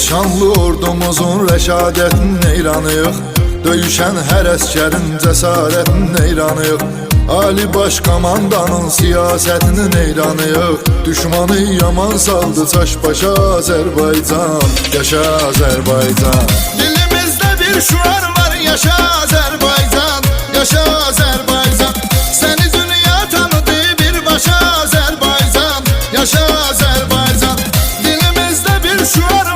şanlı ordumuzun rəşadətin eyranıyıq. Döyüşən hər əskərin cəsarətin eyranıyıq. Ali baş komandanın siyasətinin eyranıyıq. Düşmanı yaman saldı çaş başa Azərbaycan. Yaşa Azərbaycan. Dilimizdə bir şuar var, yaşa Azərbaycan. Yaşa Azərbaycan. Səni dünya tanıdı birbaşa Azərbaycan. Yaşa Azərbaycan. Dilimizdə bir şuar